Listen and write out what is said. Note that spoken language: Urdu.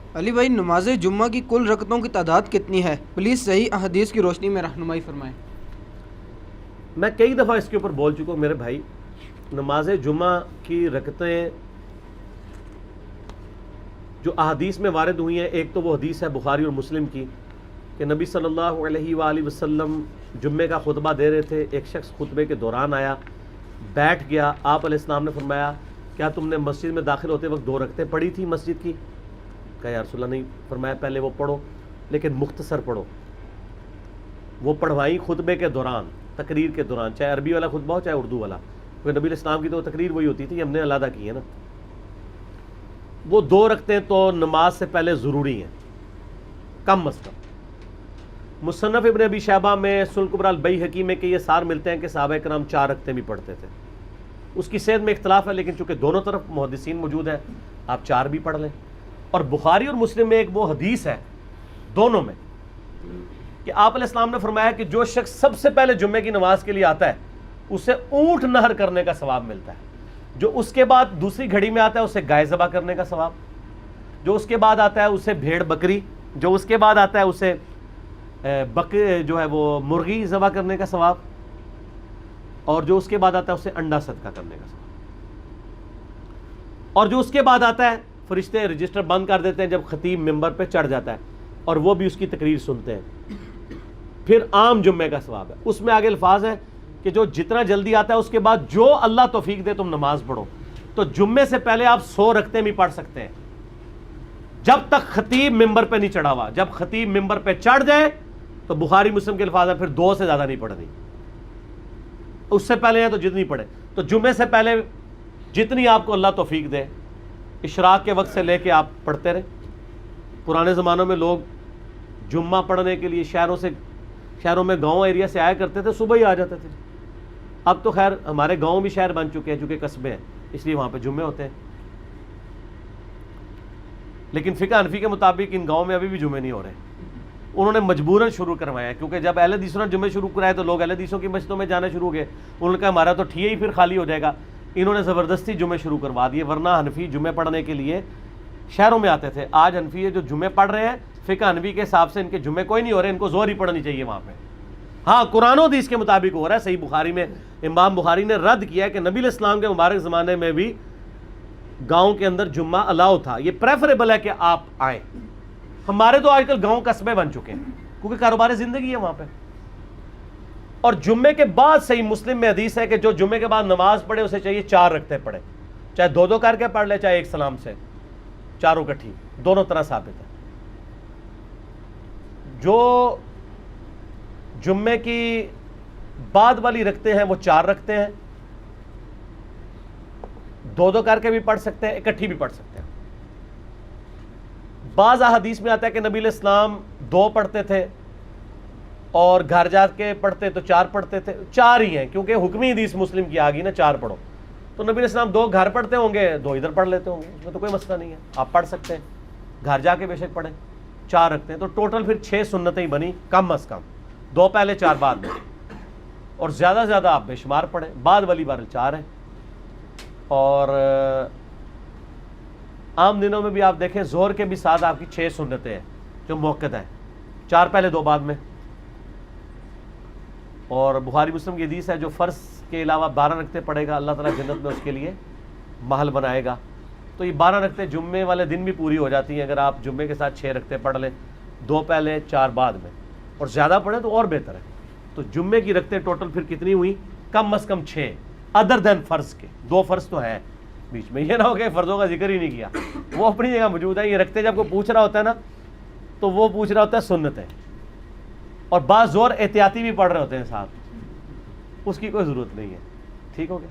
علی بھائی، نماز جمعہ کی کل رکعتوں کی تعداد کتنی ہے؟ پلیز صحیح احادیث کی روشنی میں رہنمائی فرمائیں۔ میں کئی دفعہ اس کے اوپر بول چکا ہوں میرے بھائی، نماز جمعہ کی رکعتیں جو احادیث میں وارد ہوئی ہیں، ایک تو وہ حدیث ہے بخاری اور مسلم کی کہ نبی صلی اللہ علیہ وآلہ وسلم جمعے کا خطبہ دے رہے تھے، ایک شخص خطبے کے دوران آیا، بیٹھ گیا، آپ علیہ السلام نے فرمایا کیا تم نے مسجد میں داخل ہوتے وقت 2 رکعتیں پڑھی تھی مسجد کی؟ کہا یا رسول اللہ نہیں۔ فرمایا پہلے وہ پڑھو لیکن مختصر پڑھو۔ وہ پڑھوائی خطبے کے دوران، تقریر کے دوران، چاہے عربی والا خطبہ ہو چاہے اردو والا، کیونکہ نبی علیہ السلام کی تو تقریر وہی ہوتی تھی، ہم نے علیحدہ کی ہے نا۔ وہ 2 رکعتیں تو نماز سے پہلے ضروری ہیں کم از کم۔ مصنف ابن ابی شیبہ میں، سنن کبری البیہقی میں کہ یہ سار ملتے ہیں کہ صحابہ کرام 4 رکعتیں بھی پڑھتے تھے۔ اس کی صحت میں اختلاف ہے، لیکن چونکہ دونوں طرف محدثین موجود ہیں، آپ 4 بھی پڑھ لیں۔ اور بخاری اور مسلم میں ایک وہ حدیث ہے دونوں میں کہ آپ علیہ السلام نے فرمایا کہ جو شخص سب سے پہلے جمعے کی نماز کے لیے آتا ہے اسے اونٹ نہر کرنے کا ثواب ملتا ہے، جو اس کے بعد دوسری گھڑی میں آتا ہے اسے گائے ذبح کرنے کا ثواب، جو اس کے بعد آتا ہے اسے بھیڑ بکری، جو اس کے بعد آتا ہے اسے جو ہے وہ مرغی ذبح کرنے کا ثواب، اور جو اس کے بعد آتا ہے اسے انڈا صدقہ کرنے کا ثواب، اور جو اس کے بعد آتا ہے فرشتے رجسٹر بند کر دیتے ہیں جب خطیب ممبر پہ چڑھ جاتا ہے اور وہ بھی اس کی تقریر سنتے ہیں، پھر عام جمعے کا ثواب ہے۔ اس میں آگے الفاظ ہے کہ جو جتنا جلدی آتا ہے اس کے بعد جو اللہ توفیق دے تم نماز پڑھو، تو جمعے سے پہلے آپ 100 رکعتیں بھی پڑھ سکتے ہیں جب تک خطیب ممبر پہ نہیں چڑھا ہوا۔ جب خطیب ممبر پہ چڑھ جائے تو بخاری مسلم کے الفاظ ہے پھر 2 سے زیادہ نہیں پڑھنی، اس سے پہلے ہیں تو جتنی پڑھے۔ تو جمعے سے پہلے جتنی آپ کو اللہ توفیق دے، اشراق کے وقت سے لے کے آپ پڑھتے رہے۔ پرانے زمانوں میں لوگ جمعہ پڑھنے کے لیے شہروں میں گاؤں ایریا سے آیا کرتے تھے، صبح ہی آ جاتے تھے۔ اب تو خیر ہمارے گاؤں بھی شہر بن چکے ہیں چونکہ قصبے ہیں، اس لیے وہاں پہ جمعے ہوتے ہیں، لیکن فقہ حنفی کے مطابق ان گاؤں میں ابھی بھی جمعے نہیں ہو رہے۔ انہوں نے مجبوراً شروع کروایا، کیونکہ جب اہل حدیثوں نے جمعے شروع کرائے تو لوگ اہل حدیثوں کی مسجدوں میں جانا شروع ہو گئے۔ انہوں نے کہا ہمارا تو ٹھیے ہی پھر خالی ہو جائے گا، انہوں نے زبردستی جمعے شروع کروا دیے، ورنہ حنفی جمعے پڑھنے کے لیے شہروں میں آتے تھے۔ آج حنفی جو جمعے پڑھ رہے ہیں فقہ حنفی کے حساب سے ان کے جمعے کوئی نہیں ہو رہے، ان کو ظہر ہی پڑھنی چاہیے وہاں پہ۔ ہاں قرآن و حدیث کے مطابق ہو رہا ہے۔ صحیح بخاری میں امام بخاری نے رد کیا ہے کہ نبی علیہ السلام کے مبارک زمانے میں بھی گاؤں کے اندر جمعہ الاؤ تھا، یہ پریفریبل ہے کہ آپ آئیں۔ ہمارے تو آج کل گاؤں قصبے بن چکے ہیں کیونکہ کاروبار زندگی ہے وہاں پہ۔ اور جمعے کے بعد صحیح مسلم میں حدیث ہے کہ جو جمعے کے بعد نماز پڑھے اسے چاہیے 4 رکعتیں پڑھے، چاہے 2 کر کے پڑھ لے چاہے ایک سلام سے، چاروں کٹھی، دونوں طرح ثابت ہے۔ جو جمعے کی بعد والی رکھتے ہیں وہ 4 رکھتے ہیں، 2 کر کے بھی پڑھ سکتے ہیں، اکٹھی بھی پڑھ سکتے ہیں۔ بعض احادیث میں آتا ہے کہ نبی علیہ السلام 2 پڑھتے تھے اور گھر جا کے پڑھتے تو 4 پڑھتے تھے، 4 ہی ہیں کیونکہ حکمی حدیث مسلم کی آ گئی نا 4 پڑھو، تو نبی علیہ السلام 2 گھر پڑھتے ہوں گے، 2 ادھر پڑھ لیتے ہوں گے، اس میں تو کوئی مسئلہ نہیں ہے، آپ پڑھ سکتے ہیں، گھر جا کے بے شک پڑھیں۔ 4 رکھتے ہیں تو ٹوٹل پھر 6 سنتیں بنی کم از کم، 2 پہلے 4 بعد میں، اور زیادہ سے زیادہ آپ بے شمار پڑھیں، بعد والی بار 4 ہے۔ اور عام دنوں میں بھی آپ دیکھیں ظہر کے بھی ساتھ آپ کی 6 سنتیں ہیں جو موقت ہیں، 4 پہلے 2 بعد میں۔ اور بخاری مسلم کی حدیث ہے جو فرض کے علاوہ 12 رکعتیں پڑھے گا اللہ تعالیٰ جنت میں اس کے لیے محل بنائے گا۔ تو یہ 12 رکعتیں جمعے والے دن بھی پوری ہو جاتی ہیں اگر آپ جمعے کے ساتھ 6 رکعتیں پڑھ لیں، 2 پہلے 4 بعد میں، اور زیادہ پڑھیں تو اور بہتر ہے۔ تو جمعے کی رکعتیں ٹوٹل پھر کتنی ہوئی؟ کم از کم 6 ادر دین فرض کے، 2 فرض تو ہیں بیچ میں، یہ نہ ہو کہ فرضوں کا ذکر ہی نہیں کیا، وہ اپنی جگہ موجود ہے۔ یہ رکھتے جب کوئی پوچھ رہا ہوتا ہے نا تو وہ پوچھ رہا ہوتا ہے سنتیں، اور بعض زور احتیاطی بھی پڑھ رہے ہوتے ہیں ساتھ، اس کی کوئی ضرورت نہیں ہے۔ ٹھیک ہو گیا؟